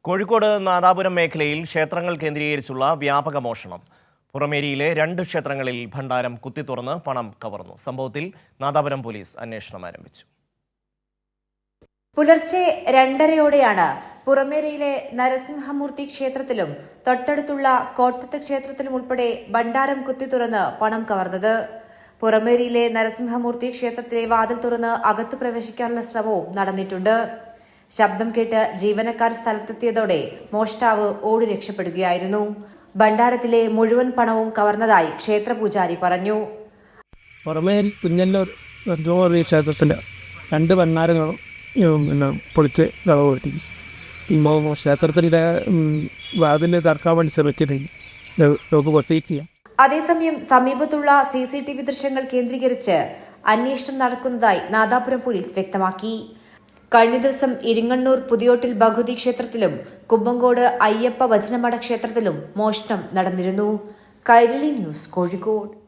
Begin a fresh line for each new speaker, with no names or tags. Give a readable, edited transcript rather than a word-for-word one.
കോഴിക്കോട് നാദാപുരം മേഖലയിൽ ക്ഷേത്രങ്ങൾ കേന്ദ്രീകരിച്ചുള്ള വ്യാപക മോഷണം. പുറമേരിയിലെ 2 ക്ഷേത്രങ്ങളിൽ ഭണ്ഡാരം കുത്തിത്തുറന്ന് പണം കവർന്നു. സംഭവത്തിൽ നാദാപുരം പോലീസ് അന്വേഷണം ആരംഭിച്ചു.
പുലർച്ചെ 2:30-ഓടെയാണ് പുറമേരിയിലെ നരസിംഹമൂർത്തി ക്ഷേത്രത്തിലും തൊട്ടടുത്തുള്ള കോട്ടത്ത് ക്ഷേത്രത്തിലും ഉൾപ്പെടെ ഭണ്ഡാരം കുത്തിത്തുറന്ന് പണം കവർന്നത്. പുറമേരിയിലെ നരസിംഹമൂർത്തി ക്ഷേത്രത്തിലെ വാതിൽ തുറന്ന് അകത്ത് പ്രവേശിക്കാനുള്ള ശ്രമവും നടന്നിട്ടുണ്ട്. ശബ്ദം കേട്ട് ജീവനക്കാർ സ്ഥലത്തെത്തിയതോടെ മോഷ്ടാവ് ഓടി രക്ഷപ്പെടുകയായിരുന്നു. ഭണ്ഡാരത്തിലെ മുഴുവൻ പണവും കവർന്നതായി ക്ഷേത്രപൂജാരി പറഞ്ഞു.
പുറമേരി കുഞ്ഞല്ലൂർ ക്ഷേത്രത്തിൻ്റെ 2 ഭണ്ഡാരങ്ങളും പൊളിച്ച് കളവ് കിട്ടി. ക്ഷേത്രത്തിൻ്റെ വാതിലിന് തർക്കാൻ വേണ്ടി ശ്രമിച്ചിട്ടുണ്ട്, പൊട്ടിക്കുക.
അതേസമയം സമീപത്തുള്ള CCTV ദൃശ്യങ്ങൾ കേന്ദ്രീകരിച്ച് അന്വേഷണം നടക്കുന്നതായി നാദാപുരം പോലീസ് വ്യക്തമാക്കി. കഴിഞ്ഞ ദിവസം ഇരിങ്ങണ്ണൂർ പുതിയോട്ടിൽ ഭഗവതി ക്ഷേത്രത്തിലും കുമ്പങ്കോട് അയ്യപ്പ വചനമഠ ക്ഷേത്രത്തിലും മോഷണം നടന്നിരുന്നു. കൈരളി ന്യൂസ്, കോഴിക്കോട്.